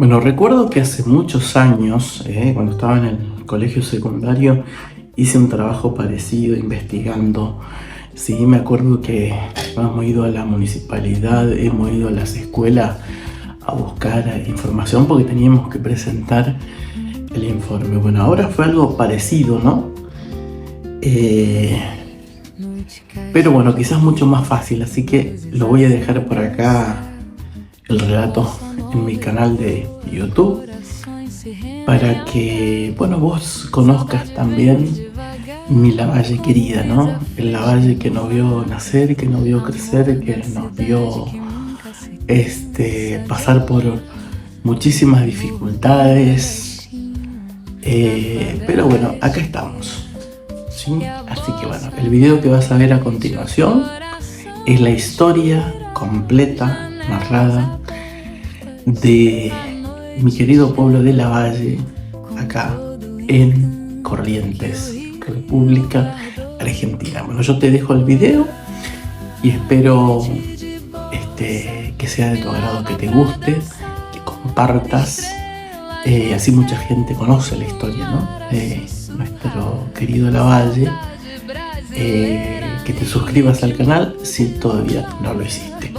Bueno, recuerdo que hace muchos años, cuando estaba en el colegio secundario, hice un trabajo parecido investigando. Sí, me acuerdo que hemos ido a la municipalidad, hemos ido a las escuelas a buscar información porque teníamos que presentar el informe. Bueno, ahora fue algo parecido, ¿no? Eh, pero bueno, quizás mucho más fácil, así que lo voy a dejar por acá el relato en mi canal de YouTube para que, bueno, vos conozcas también mi Lavalle querida, ¿no? El Lavalle que nos vio nacer, que nos vio crecer, que nos vio pasar por muchísimas dificultades, pero bueno, acá estamos, ¿sí? Así que bueno, el video que vas a ver a continuación es la historia completa, narrada, de mi querido pueblo de Lavalle, acá en Corrientes, República Argentina. Bueno, yo te dejo el video y espero que sea de tu agrado, que te guste, que compartas, así mucha gente conoce la historia, ¿no? De nuestro querido Lavalle, que te suscribas al canal si todavía no lo hiciste.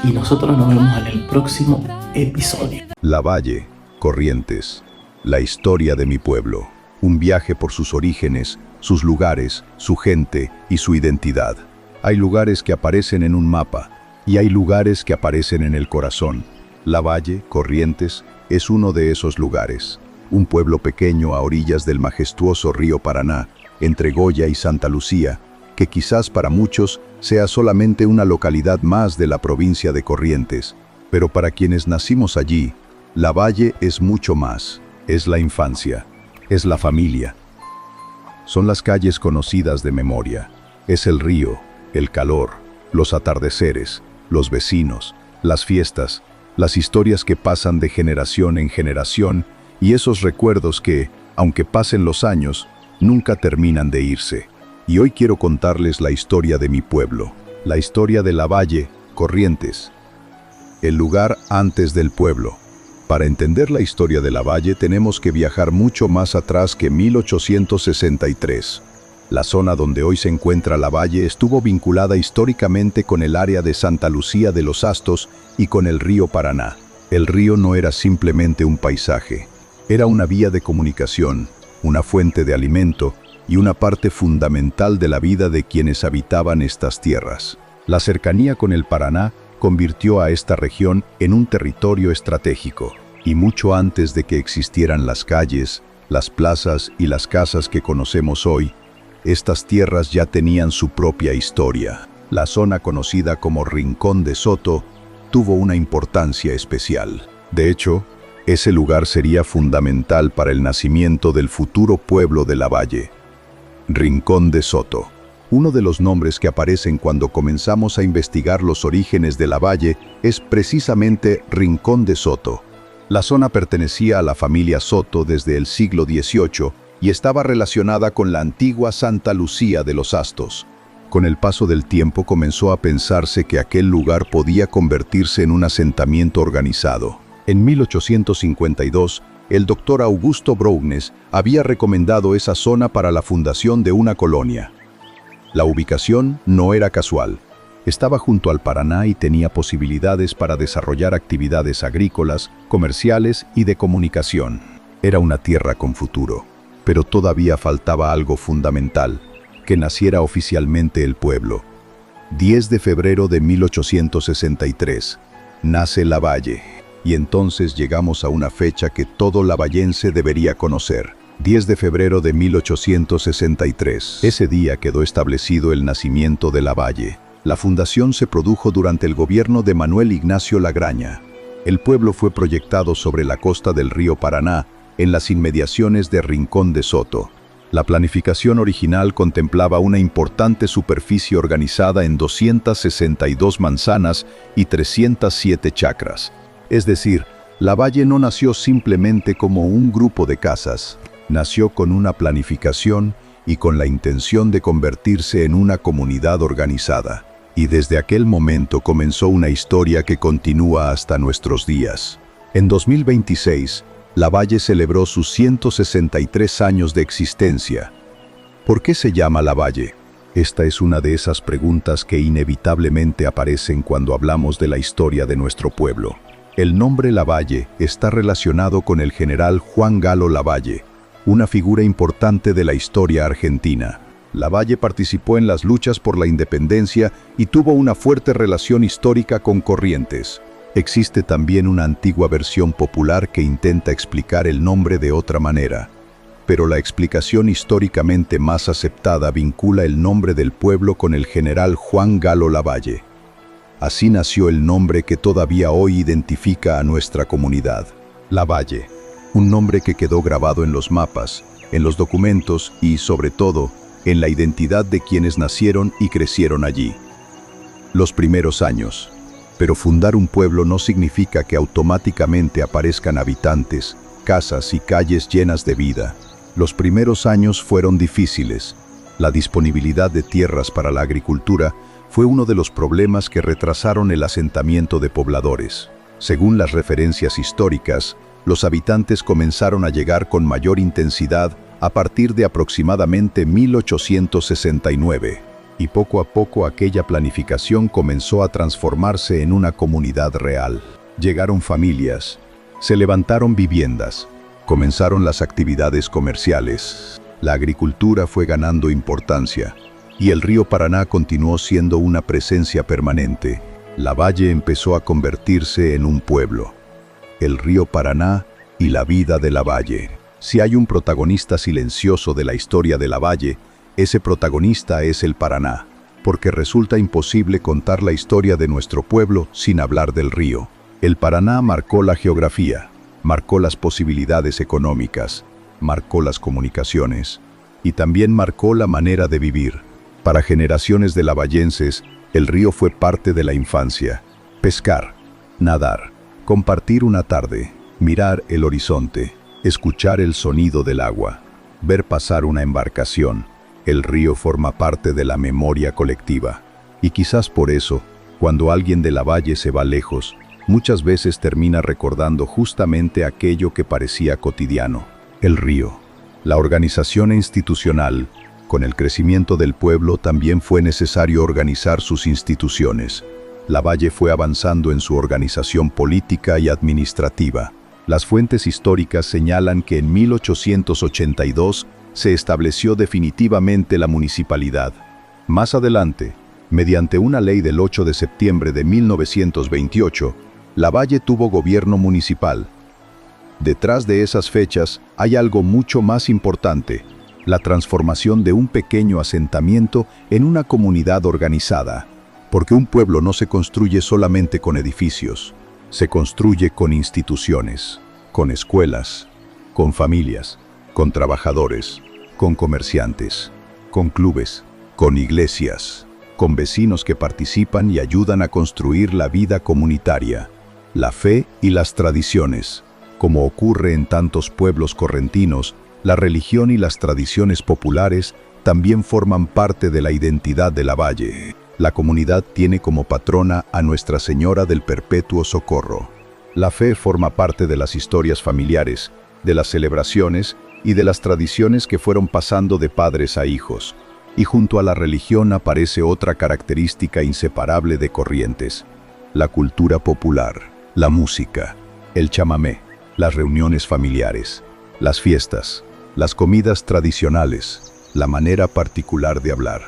Y nosotros nos vemos en el próximo episodio. Lavalle, Corrientes, la historia de mi pueblo. Un viaje por sus orígenes, sus lugares, su gente y su identidad. Hay lugares que aparecen en un mapa y hay lugares que aparecen en el corazón. Lavalle, Corrientes, es uno de esos lugares. Un pueblo pequeño a orillas del majestuoso río Paraná, entre Goya y Santa Lucía, que quizás para muchos sea solamente una localidad más de la provincia de Corrientes, pero para quienes nacimos allí, Lavalle es mucho más. Es la infancia, es la familia. Son las calles conocidas de memoria, es el río, el calor, los atardeceres, los vecinos, las fiestas, las historias que pasan de generación en generación y esos recuerdos que, aunque pasen los años, nunca terminan de irse. Y hoy quiero contarles la historia de mi pueblo, la historia de Lavalle, Corrientes, el lugar antes del pueblo. Para entender la historia de Lavalle tenemos que viajar mucho más atrás que 1863. La zona donde hoy se encuentra Lavalle estuvo vinculada históricamente con el área de Santa Lucía de los Astos y con el río Paraná. El río no era simplemente un paisaje, era una vía de comunicación, una fuente de alimento y una parte fundamental de la vida de quienes habitaban estas tierras. La cercanía con el Paraná convirtió a esta región en un territorio estratégico, y mucho antes de que existieran las calles, las plazas y las casas que conocemos hoy, estas tierras ya tenían su propia historia. La zona conocida como Rincón de Soto tuvo una importancia especial. De hecho, ese lugar sería fundamental para el nacimiento del futuro pueblo de Lavalle. Rincón de Soto. Uno de los nombres que aparecen cuando comenzamos a investigar los orígenes de Lavalle es precisamente Rincón de Soto. La zona pertenecía a la familia Soto desde el siglo XVIII y estaba relacionada con la antigua Santa Lucía de los Astos. Con el paso del tiempo comenzó a pensarse que aquel lugar podía convertirse en un asentamiento organizado. En 1852, el doctor Augusto Brougnes había recomendado esa zona para la fundación de una colonia. La ubicación no era casual. Estaba junto al Paraná y tenía posibilidades para desarrollar actividades agrícolas, comerciales y de comunicación. Era una tierra con futuro, pero todavía faltaba algo fundamental, que naciera oficialmente el pueblo. 10 de febrero de 1863, nace Lavalle, y entonces llegamos a una fecha que todo lavallense debería conocer. 10 de febrero de 1863. Ese día quedó establecido el nacimiento de Lavalle. La fundación se produjo durante el gobierno de Manuel Ignacio Lagraña. El pueblo fue proyectado sobre la costa del río Paraná, en las inmediaciones de Rincón de Soto. La planificación original contemplaba una importante superficie organizada en 262 manzanas y 307 chacras. Es decir, Lavalle no nació simplemente como un grupo de casas. Nació con una planificación y con la intención de convertirse en una comunidad organizada. Y desde aquel momento comenzó una historia que continúa hasta nuestros días. En 2026, Lavalle celebró sus 163 años de existencia. ¿Por qué se llama Lavalle? Esta es una de esas preguntas que inevitablemente aparecen cuando hablamos de la historia de nuestro pueblo. El nombre Lavalle está relacionado con el general Juan Galo Lavalle, una figura importante de la historia argentina. Lavalle participó en las luchas por la independencia y tuvo una fuerte relación histórica con Corrientes. Existe también una antigua versión popular que intenta explicar el nombre de otra manera, pero la explicación históricamente más aceptada vincula el nombre del pueblo con el general Juan Galo Lavalle. Así nació el nombre que todavía hoy identifica a nuestra comunidad, Lavalle, un nombre que quedó grabado en los mapas, en los documentos y, sobre todo, en la identidad de quienes nacieron y crecieron allí. Los primeros años. Pero fundar un pueblo no significa que automáticamente aparezcan habitantes, casas y calles llenas de vida. Los primeros años fueron difíciles. La disponibilidad de tierras para la agricultura fue uno de los problemas que retrasaron el asentamiento de pobladores. Según las referencias históricas, los habitantes comenzaron a llegar con mayor intensidad a partir de aproximadamente 1869, y poco a poco aquella planificación comenzó a transformarse en una comunidad real. Llegaron familias, se levantaron viviendas, comenzaron las actividades comerciales. La agricultura fue ganando importancia, y el río Paraná continuó siendo una presencia permanente. Lavalle empezó a convertirse en un pueblo. El río Paraná y la vida de Lavalle. Si hay un protagonista silencioso de la historia de Lavalle, ese protagonista es el Paraná, porque resulta imposible contar la historia de nuestro pueblo sin hablar del río. El Paraná marcó la geografía, marcó las posibilidades económicas, marcó las comunicaciones y también marcó la manera de vivir. Para generaciones de lavallenses, el río fue parte de la infancia. Pescar, nadar, compartir una tarde, mirar el horizonte, escuchar el sonido del agua, ver pasar una embarcación. El río forma parte de la memoria colectiva. Y quizás por eso, cuando alguien de Lavalle se va lejos, muchas veces termina recordando justamente aquello que parecía cotidiano. El río. La organización institucional. Con el crecimiento del pueblo también fue necesario organizar sus instituciones. Lavalle fue avanzando en su organización política y administrativa. Las fuentes históricas señalan que en 1882 se estableció definitivamente la municipalidad. Más adelante, mediante una ley del 8 de septiembre de 1928, Lavalle tuvo gobierno municipal. Detrás de esas fechas hay algo mucho más importante: la transformación de un pequeño asentamiento en una comunidad organizada. Porque un pueblo no se construye solamente con edificios, se construye con instituciones, con escuelas, con familias, con trabajadores, con comerciantes, con clubes, con iglesias, con vecinos que participan y ayudan a construir la vida comunitaria, la fe y las tradiciones. Como ocurre en tantos pueblos correntinos, la religión y las tradiciones populares también forman parte de la identidad de Lavalle. La comunidad tiene como patrona a Nuestra Señora del Perpetuo Socorro. La fe forma parte de las historias familiares, de las celebraciones y de las tradiciones que fueron pasando de padres a hijos. Y junto a la religión aparece otra característica inseparable de Corrientes: la cultura popular, la música, el chamamé, las reuniones familiares, las fiestas, las comidas tradicionales, la manera particular de hablar,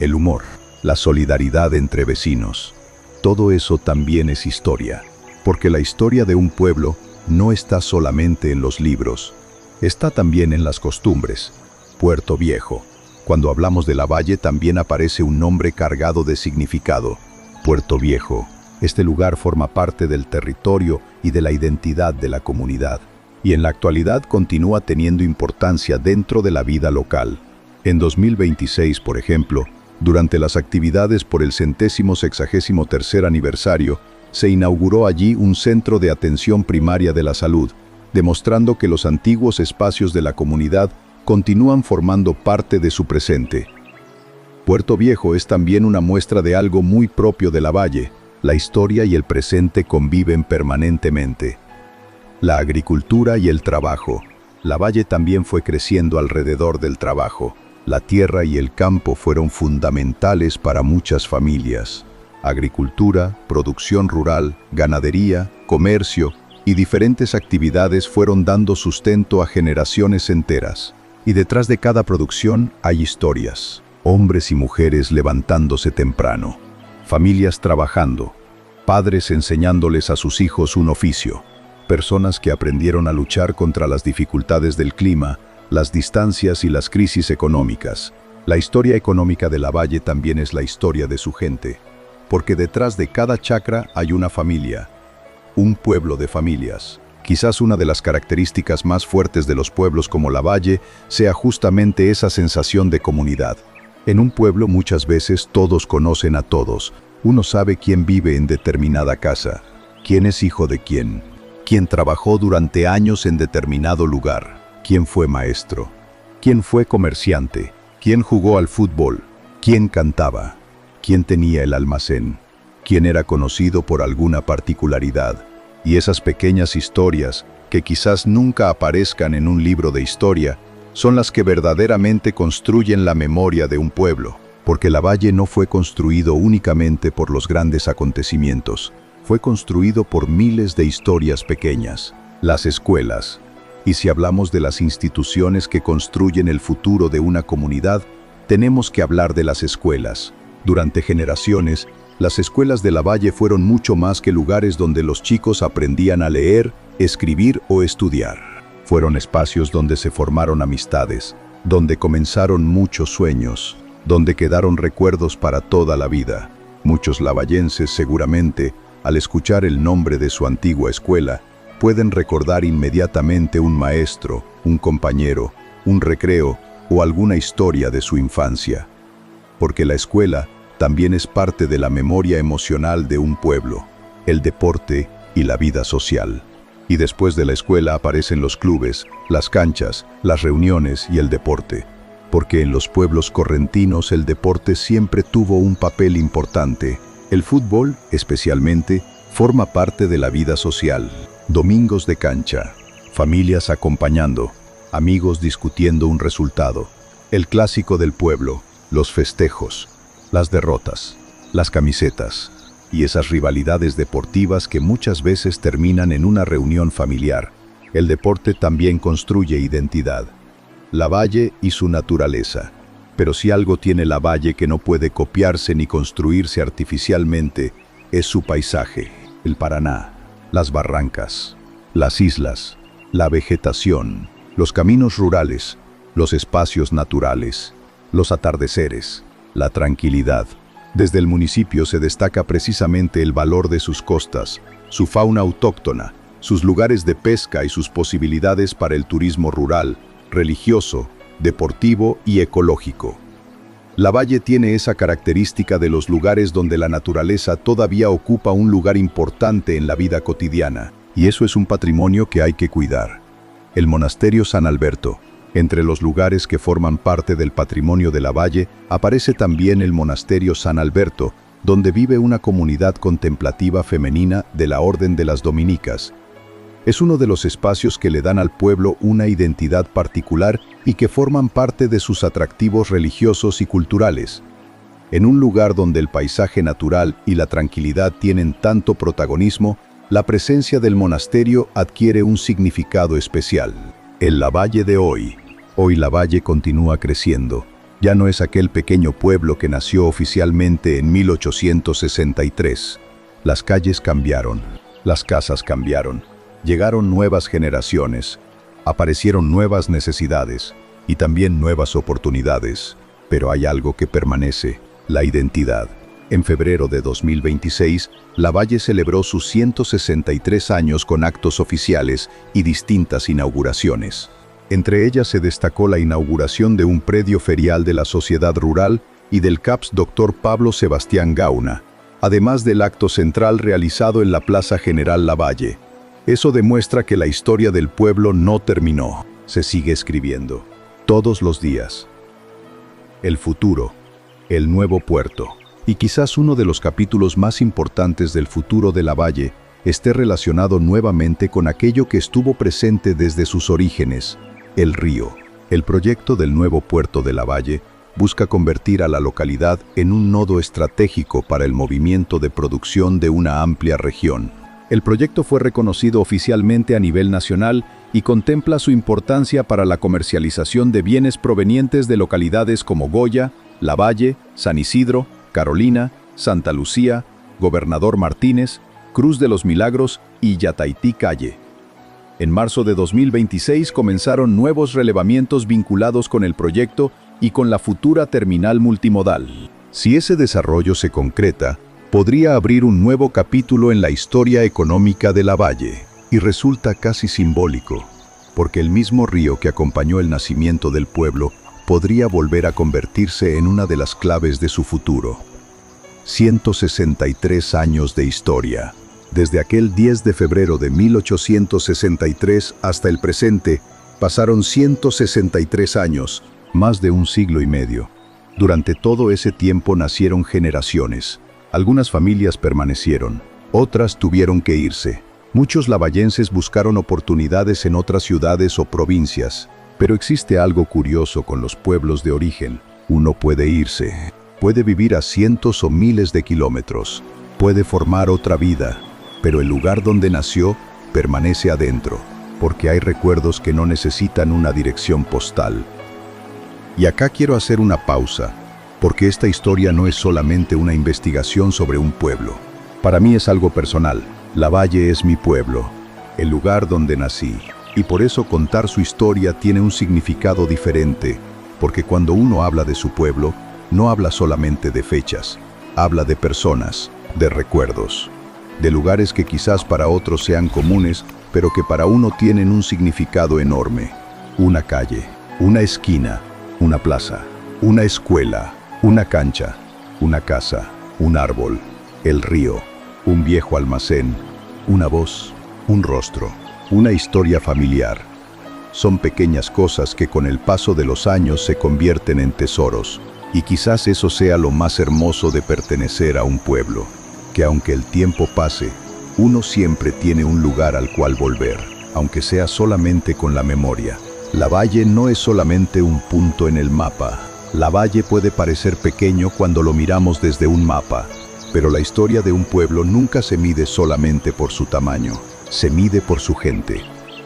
el humor, la solidaridad entre vecinos. Todo eso también es historia, porque la historia de un pueblo no está solamente en los libros, está también en las costumbres. Puerto Viejo. Cuando hablamos de Lavalle también aparece un nombre cargado de significado: Puerto Viejo. Este lugar forma parte del territorio y de la identidad de la comunidad, y en la actualidad continúa teniendo importancia dentro de la vida local. En 2026, por ejemplo, durante las actividades por el 163º aniversario, se inauguró allí un centro de atención primaria de la salud, demostrando que los antiguos espacios de la comunidad continúan formando parte de su presente. Puerto Viejo es también una muestra de algo muy propio de Lavalle: la historia y el presente conviven permanentemente. La agricultura y el trabajo. Lavalle también fue creciendo alrededor del trabajo. La tierra y el campo fueron fundamentales para muchas familias. Agricultura, producción rural, ganadería, comercio y diferentes actividades fueron dando sustento a generaciones enteras. Y detrás de cada producción hay historias. Hombres y mujeres levantándose temprano. Familias trabajando. Padres enseñándoles a sus hijos un oficio. Personas que aprendieron a luchar contra las dificultades del clima, las distancias y las crisis económicas. La historia económica de Lavalle también es la historia de su gente, porque detrás de cada chacra hay una familia, un pueblo de familias. Quizás una de las características más fuertes de los pueblos como Lavalle sea justamente esa sensación de comunidad. En un pueblo muchas veces todos conocen a todos. Uno sabe quién vive en determinada casa, quién es hijo de quién trabajó durante años en determinado lugar, quién fue maestro, quién fue comerciante, quién jugó al fútbol, quién cantaba, quién tenía el almacén, quién era conocido por alguna particularidad. Y esas pequeñas historias, que quizás nunca aparezcan en un libro de historia, son las que verdaderamente construyen la memoria de un pueblo, porque Lavalle no fue construido únicamente por los grandes acontecimientos, fue construido por miles de historias pequeñas, las escuelas. Y si hablamos de las instituciones que construyen el futuro de una comunidad, tenemos que hablar de las escuelas. Durante generaciones, las escuelas de Lavalle fueron mucho más que lugares donde los chicos aprendían a leer, escribir o estudiar. Fueron espacios donde se formaron amistades, donde comenzaron muchos sueños, donde quedaron recuerdos para toda la vida. Muchos lavallenses seguramente, al escuchar el nombre de su antigua escuela, pueden recordar inmediatamente un maestro, un compañero, un recreo o alguna historia de su infancia. Porque la escuela también es parte de la memoria emocional de un pueblo, el deporte y la vida social. Y después de la escuela aparecen los clubes, las canchas, las reuniones y el deporte. Porque en los pueblos correntinos el deporte siempre tuvo un papel importante. El fútbol, especialmente, forma parte de la vida social. Domingos de cancha, familias acompañando, amigos discutiendo un resultado, el clásico del pueblo, los festejos, las derrotas, las camisetas y esas rivalidades deportivas que muchas veces terminan en una reunión familiar. El deporte también construye identidad. Lavalle y su naturaleza. Pero si algo tiene Lavalle que no puede copiarse ni construirse artificialmente, es su paisaje. El Paraná, las barrancas, las islas, la vegetación, los caminos rurales, los espacios naturales, los atardeceres, la tranquilidad. Desde el municipio se destaca precisamente el valor de sus costas, su fauna autóctona, sus lugares de pesca y sus posibilidades para el turismo rural, religioso, deportivo y ecológico. Lavalle tiene esa característica de los lugares donde la naturaleza todavía ocupa un lugar importante en la vida cotidiana, y eso es un patrimonio que hay que cuidar. El Monasterio San Alberto. Entre los lugares que forman parte del patrimonio de Lavalle, aparece también el Monasterio San Alberto, donde vive una comunidad contemplativa femenina de la Orden de las Dominicas. Es uno de los espacios que le dan al pueblo una identidad particular y que forman parte de sus atractivos religiosos y culturales. En un lugar donde el paisaje natural y la tranquilidad tienen tanto protagonismo, la presencia del monasterio adquiere un significado especial. El Lavalle de hoy. Hoy Lavalle continúa creciendo. Ya no es aquel pequeño pueblo que nació oficialmente en 1863. Las calles cambiaron, las casas cambiaron. Llegaron nuevas generaciones, aparecieron nuevas necesidades y también nuevas oportunidades, pero hay algo que permanece, la identidad. En febrero de 2026, Lavalle celebró sus 163 años con actos oficiales y distintas inauguraciones. Entre ellas se destacó la inauguración de un predio ferial de la Sociedad Rural y del CAPS Dr. Pablo Sebastián Gauna, además del acto central realizado en la Plaza General Lavalle. Eso demuestra que la historia del pueblo no terminó, se sigue escribiendo, todos los días. El futuro, el nuevo puerto. Y quizás uno de los capítulos más importantes del futuro de Lavalle esté relacionado nuevamente con aquello que estuvo presente desde sus orígenes, el río. El proyecto del nuevo puerto de Lavalle busca convertir a la localidad en un nodo estratégico para el movimiento de producción de una amplia región. El proyecto fue reconocido oficialmente a nivel nacional y contempla su importancia para la comercialización de bienes provenientes de localidades como Goya, Lavalle, San Isidro, Carolina, Santa Lucía, Gobernador Martínez, Cruz de los Milagros y Yataití Calle. En marzo de 2026 comenzaron nuevos relevamientos vinculados con el proyecto y con la futura terminal multimodal. Si ese desarrollo se concreta, podría abrir un nuevo capítulo en la historia económica de Lavalle, y resulta casi simbólico, porque el mismo río que acompañó el nacimiento del pueblo podría volver a convertirse en una de las claves de su futuro. 163 años de historia. Desde aquel 10 de febrero de 1863 hasta el presente, pasaron 163 años, más de un siglo y medio. Durante todo ese tiempo nacieron generaciones. Algunas familias permanecieron, otras tuvieron que irse. Muchos lavallenses buscaron oportunidades en otras ciudades o provincias, pero existe algo curioso con los pueblos de origen. Uno puede irse, puede vivir a cientos o miles de kilómetros, puede formar otra vida, pero el lugar donde nació permanece adentro, porque hay recuerdos que no necesitan una dirección postal. Y acá quiero hacer una pausa, porque esta historia no es solamente una investigación sobre un pueblo. Para mí es algo personal. Lavalle es mi pueblo, el lugar donde nací, y por eso contar su historia tiene un significado diferente, porque cuando uno habla de su pueblo, no habla solamente de fechas, habla de personas, de recuerdos, de lugares que quizás para otros sean comunes, pero que para uno tienen un significado enorme. Una calle, una esquina, una plaza, una escuela, una cancha, una casa, un árbol, el río, un viejo almacén, una voz, un rostro, una historia familiar. Son pequeñas cosas que con el paso de los años se convierten en tesoros, y quizás eso sea lo más hermoso de pertenecer a un pueblo, que aunque el tiempo pase, uno siempre tiene un lugar al cual volver, aunque sea solamente con la memoria. Lavalle no es solamente un punto en el mapa. Lavalle puede parecer pequeño cuando lo miramos desde un mapa, pero la historia de un pueblo nunca se mide solamente por su tamaño, se mide por su gente,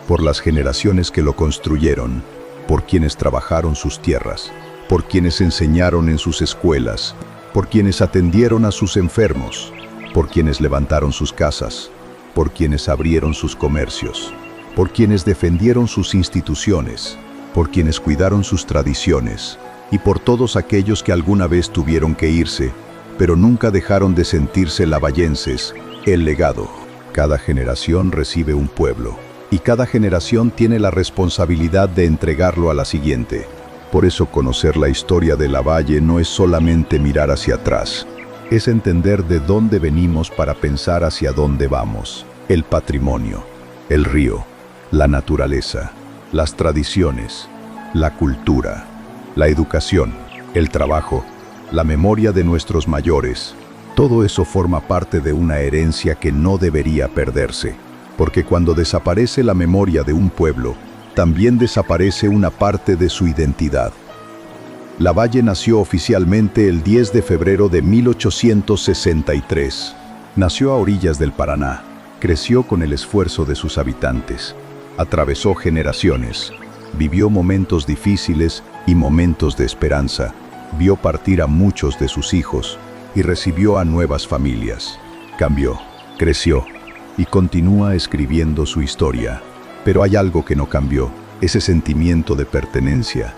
por las generaciones que lo construyeron, por quienes trabajaron sus tierras, por quienes enseñaron en sus escuelas, por quienes atendieron a sus enfermos, por quienes levantaron sus casas, por quienes abrieron sus comercios, por quienes defendieron sus instituciones, por quienes cuidaron sus tradiciones, y por todos aquellos que alguna vez tuvieron que irse, pero nunca dejaron de sentirse lavallenses. El legado. Cada generación recibe un pueblo, y cada generación tiene la responsabilidad de entregarlo a la siguiente. Por eso conocer la historia de Lavalle no es solamente mirar hacia atrás, es entender de dónde venimos para pensar hacia dónde vamos. El patrimonio, el río, la naturaleza, las tradiciones, la cultura, la educación, el trabajo, la memoria de nuestros mayores. Todo eso forma parte de una herencia que no debería perderse, porque cuando desaparece la memoria de un pueblo, también desaparece una parte de su identidad. Lavalle nació oficialmente el 10 de febrero de 1863. Nació a orillas del Paraná, creció con el esfuerzo de sus habitantes, atravesó generaciones, vivió momentos difíciles y momentos de esperanza, vio partir a muchos de sus hijos y recibió a nuevas familias. Cambió, creció y continúa escribiendo su historia. Pero hay algo que no cambió, ese sentimiento de pertenencia.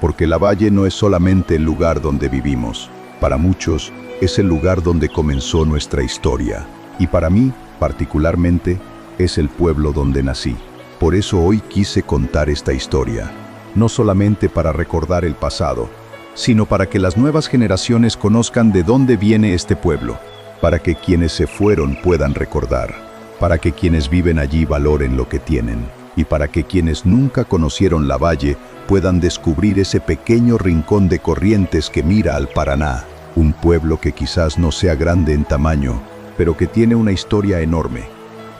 Porque Lavalle no es solamente el lugar donde vivimos. Para muchos, es el lugar donde comenzó nuestra historia. Y para mí, particularmente, es el pueblo donde nací. Por eso hoy quise contar esta historia. No solamente para recordar el pasado, sino para que las nuevas generaciones conozcan de dónde viene este pueblo, para que quienes se fueron puedan recordar, para que quienes viven allí valoren lo que tienen, y para que quienes nunca conocieron Lavalle puedan descubrir ese pequeño rincón de Corrientes que mira al Paraná, un pueblo que quizás no sea grande en tamaño, pero que tiene una historia enorme,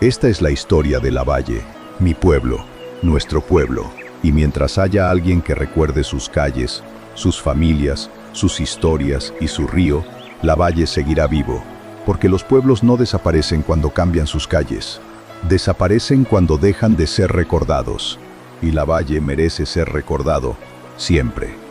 Esta es la historia de Lavalle, mi pueblo, nuestro pueblo, y mientras haya alguien que recuerde sus calles, sus familias, sus historias y su río, Lavalle seguirá vivo, porque los pueblos no desaparecen cuando cambian sus calles, desaparecen cuando dejan de ser recordados, y Lavalle merece ser recordado siempre.